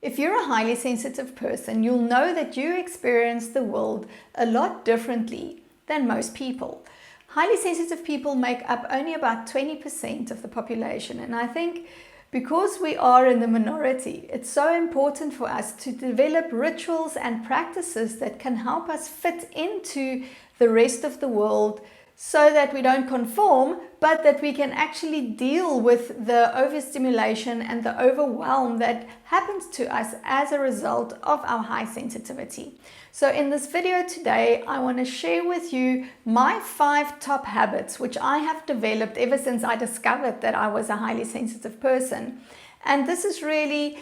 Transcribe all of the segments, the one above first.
If you're a highly sensitive person, you'll know that you experience the world a lot differently than most people. Highly sensitive people make up only about 20% of the population, and I think because we are in the minority, it's so important for us to develop rituals and practices that can help us fit into the rest of the world so that we don't conform, but that we can actually deal with the overstimulation and the overwhelm that happens to us as a result of our high sensitivity. So in this video today, I want to share with you my 5 top habits, which I have developed ever since I discovered that I was a highly sensitive person. And this has really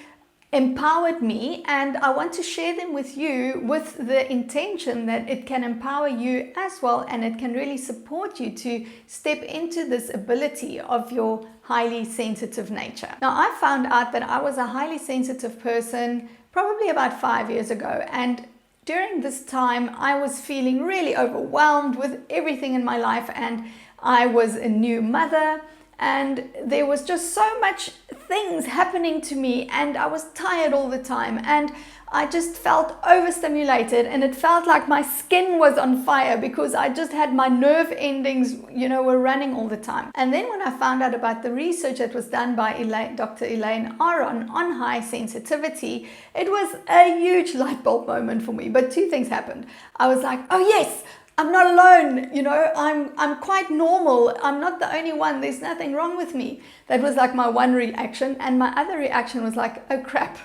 empowered me, and I want to share them with you with the intention that it can empower you as well, and it can really support you to step into this ability of your highly sensitive nature. Now, I found out that I was a highly sensitive person probably about 5 years ago, and during this time I was feeling really overwhelmed with everything in my life, and I was a new mother, and there was just so much things happening to me, and I was tired all the time, and I just felt overstimulated, and it felt like my skin was on fire because I just had my nerve endings, were running all the time. And then when I found out about the research that was done by Dr. Elaine Aron on high sensitivity, it was a huge light bulb moment for me. But 2 things happened. I was like, oh yes, I'm not alone, I'm quite normal. I'm not the only one. There's nothing wrong with me. That was like my one reaction. And my other reaction was like, oh crap,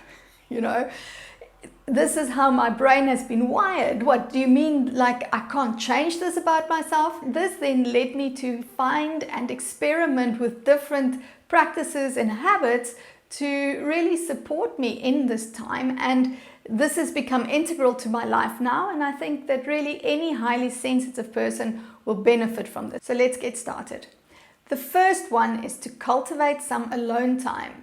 this is how my brain has been wired. What do you mean, like I can't change this about myself? This then led me to find and experiment with different practices and habits to really support me in this time. And this has become integral to my life now, and I think that really any highly sensitive person will benefit from this. So let's get started. The first one is to cultivate some alone time.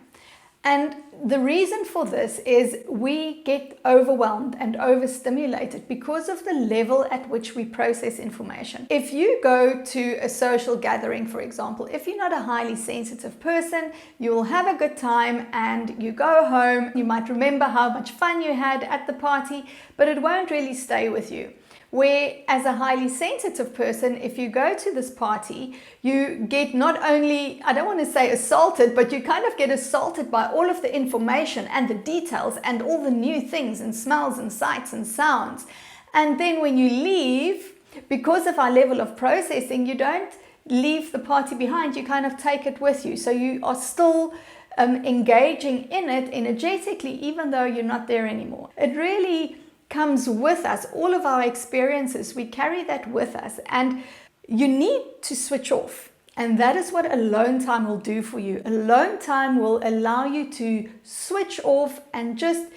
And the reason for this is we get overwhelmed and overstimulated because of the level at which we process information. If you go to a social gathering, for example, if you're not a highly sensitive person, you will have a good time and you go home. You might remember how much fun you had at the party, but it won't really stay with you. Where as a highly sensitive person, if you go to this party, you get not only, I don't want to say assaulted, but you kind of get assaulted by all of the information and the details and all the new things and smells and sights and sounds. And then when you leave, because of our level of processing, you don't leave the party behind, you kind of take it with you. So you are still engaging in it energetically, even though you're not there anymore. It really comes with us, all of our experiences, we carry that with us, and you need to switch off. And that is what alone time will do for you. Alone time will allow you to switch off and just,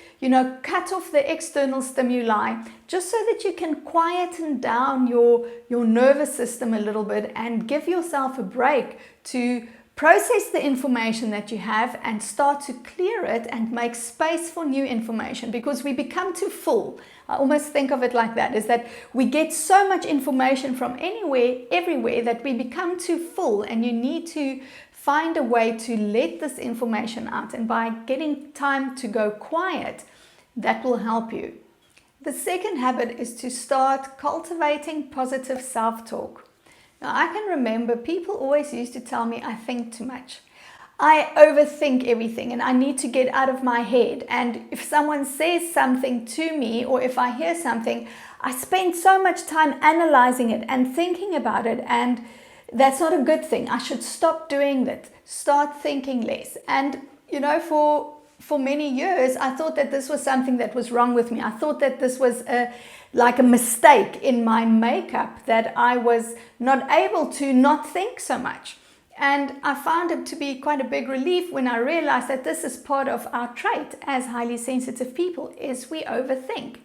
cut off the external stimuli, just so that you can quieten down your nervous system a little bit and give yourself a break to process the information that you have and start to clear it and make space for new information, because we become too full. I almost think of it like that, is that we get so much information from anywhere, everywhere, that we become too full, and you need to find a way to let this information out. And by getting time to go quiet, that will help you. The second habit is to start cultivating positive self-talk. Now, I can remember people always used to tell me I think too much. I overthink everything and I need to get out of my head. And if someone says something to me, or if I hear something, I spend so much time analyzing it and thinking about it. And that's not a good thing. I should stop doing that. Start thinking less. And, for many years, I thought that this was something that was wrong with me. I thought that this was like a mistake in my makeup, that I was not able to not think so much. And I found it to be quite a big relief when I realized that this is part of our trait as highly sensitive people, is we overthink.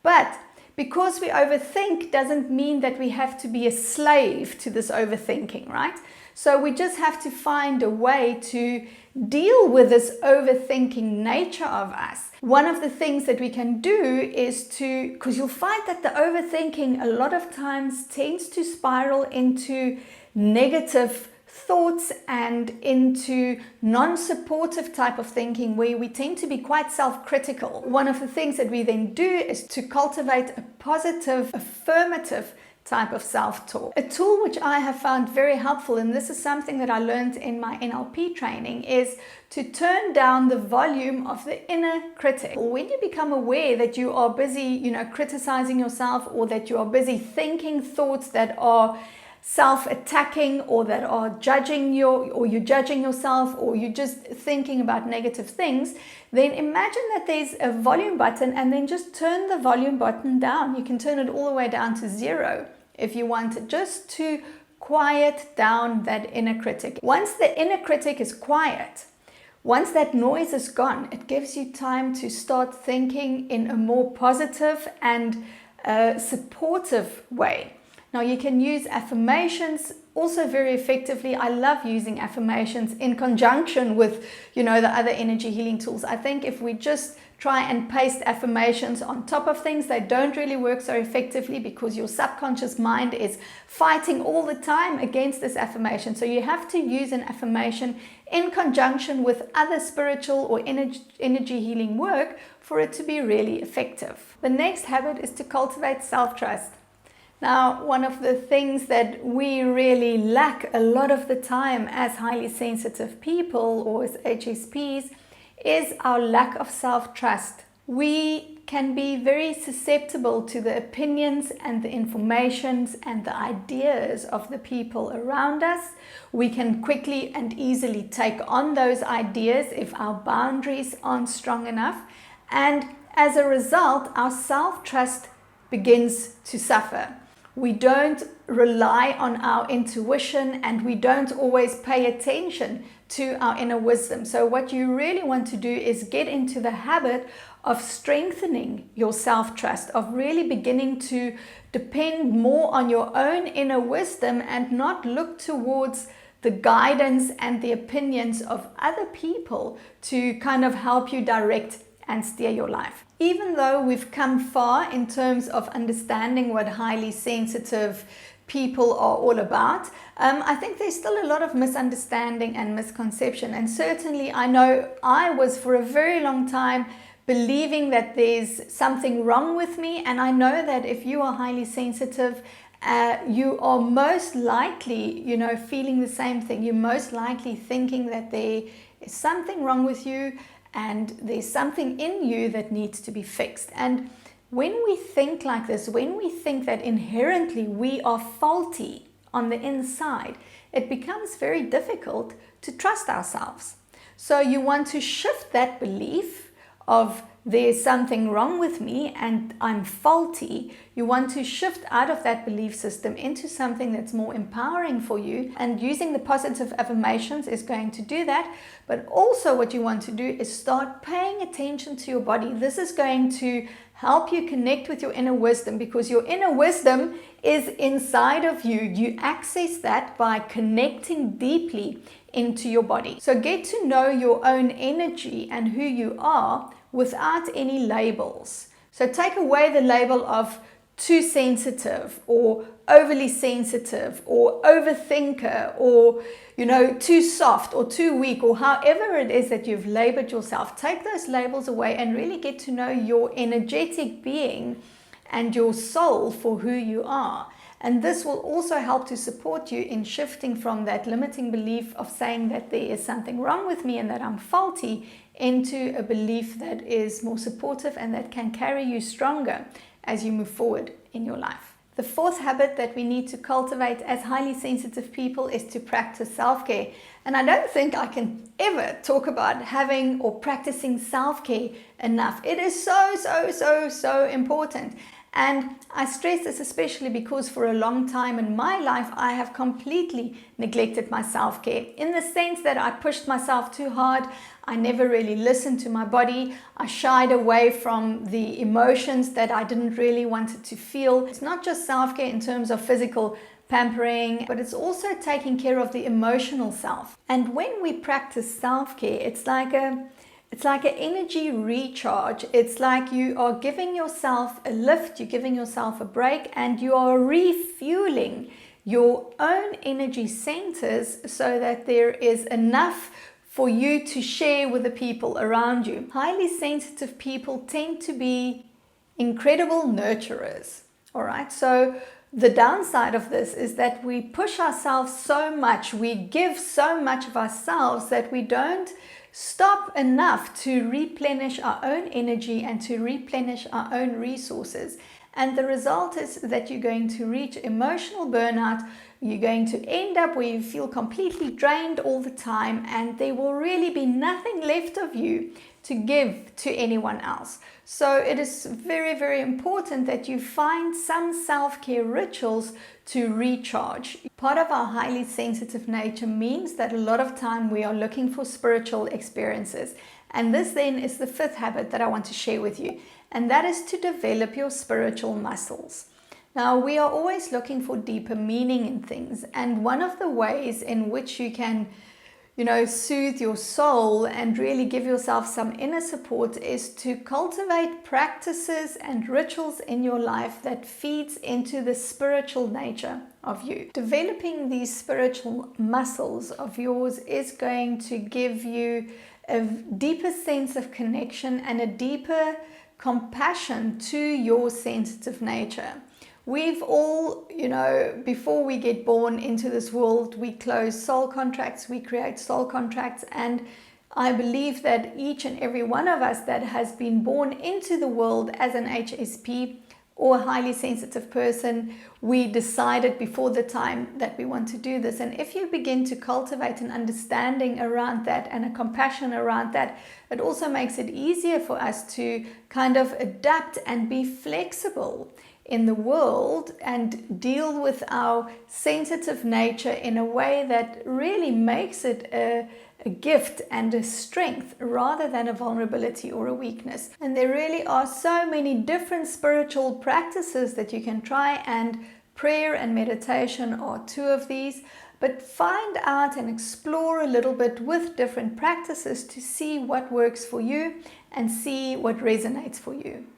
But because we overthink doesn't mean that we have to be a slave to this overthinking, right? So we just have to find a way to deal with this overthinking nature of us. One of the things that we can do is because you'll find that the overthinking a lot of times tends to spiral into negative thoughts and into non-supportive type of thinking where we tend to be quite self-critical. One of the things that we then do is to cultivate a positive, affirmative type of self-talk. A tool which I have found very helpful, and this is something that I learned in my NLP training, is to turn down the volume of the inner critic. When you become aware that you are busy, criticizing yourself, or that you are busy thinking thoughts that are self-attacking, or that are judging you're judging yourself, or you're just thinking about negative things, then imagine that there's a volume button, and then just turn the volume button down. You can turn it all the way down to 0 if you want it, just to quiet down that inner critic. Once the inner critic is quiet, once that noise is gone, it gives you time to start thinking in a more positive and supportive way. Now, you can use affirmations also very effectively. I love using affirmations in conjunction with, the other energy healing tools. I think if we just try and paste affirmations on top of things, they don't really work so effectively, because your subconscious mind is fighting all the time against this affirmation. So you have to use an affirmation in conjunction with other spiritual or energy healing work for it to be really effective. The next habit is to cultivate self-trust. Now, one of the things that we really lack a lot of the time as highly sensitive people, or as HSPs, is our lack of self-trust. We can be very susceptible to the opinions and the informations and the ideas of the people around us. We can quickly and easily take on those ideas if our boundaries aren't strong enough. And as a result, our self-trust begins to suffer. We don't rely on our intuition, and we don't always pay attention to our inner wisdom. So what you really want to do is get into the habit of strengthening your self-trust, of really beginning to depend more on your own inner wisdom and not look towards the guidance and the opinions of other people to kind of help you direct and steer your life. Even though we've come far in terms of understanding what highly sensitive people are all about, I think there's still a lot of misunderstanding and misconception. And certainly I know I was for a very long time believing that there's something wrong with me. And I know that if you are highly sensitive, you are most likely, feeling the same thing. You're most likely thinking that there is something wrong with you, and there's something in you that needs to be fixed. And when we think like this, when we think that inherently we are faulty on the inside, it becomes very difficult to trust ourselves. So you want to shift that belief of there's something wrong with me and I'm faulty. You want to shift out of that belief system into something that's more empowering for you, and using the positive affirmations is going to do that. But also what you want to do is start paying attention to your body. This is going to help you connect with your inner wisdom, because your inner wisdom is inside of you. You access that by connecting deeply into your body. So get to know your own energy and who you are without any labels. So take away the label of too sensitive, or overly sensitive, or overthinker, or too soft or too weak, or however it is that you've labeled yourself. Take those labels away and really get to know your energetic being and your soul for who you are. And this will also help to support you in shifting from that limiting belief of saying that there is something wrong with me and that I'm faulty, into a belief that is more supportive and that can carry you stronger as you move forward in your life. The fourth habit that we need to cultivate as highly sensitive people is to practice self-care. And I don't think I can ever talk about having or practicing self-care enough. It is so important. And I stress this especially because for a long time in my life, I have completely neglected my self-care, in the sense that I pushed myself too hard. I never really listened to my body. I shied away from the emotions that I didn't really want to feel. It's not just self-care in terms of physical pampering, but it's also taking care of the emotional self. And when we practice self-care, it's like an energy recharge. It's like you are giving yourself a lift, you're giving yourself a break, and you are refueling your own energy centers so that there is enough for you to share with the people around you. Highly sensitive people tend to be incredible nurturers. All right, so the downside of this is that we push ourselves so much, we give so much of ourselves that we don't stop enough to replenish our own energy and to replenish our own resources. And the result is that you're going to reach emotional burnout. You're going to end up where you feel completely drained all the time, and there will really be nothing left of you to give to anyone else. So it is very, very important that you find some self-care rituals to recharge. Part of our highly sensitive nature means that a lot of time we are looking for spiritual experiences. And this then is the fifth habit that I want to share with you. And that is to develop your spiritual muscles. Now, we are always looking for deeper meaning in things. And one of the ways in which you can, soothe your soul and really give yourself some inner support is to cultivate practices and rituals in your life that feeds into the spiritual nature of you. Developing these spiritual muscles of yours is going to give you a deeper sense of connection and a deeper compassion to your sensitive nature. We've all, before we get born into this world, we close soul contracts, we create soul contracts, and I believe that each and every one of us that has been born into the world as an HSP or a highly sensitive person, we decided before the time that we want to do this. And if you begin to cultivate an understanding around that and a compassion around that, it also makes it easier for us to kind of adapt and be flexible in the world and deal with our sensitive nature in a way that really makes it a gift and a strength rather than a vulnerability or a weakness. And there really are so many different spiritual practices that you can try, and prayer and meditation are two of these. But find out and explore a little bit with different practices to see what works for you and see what resonates for you.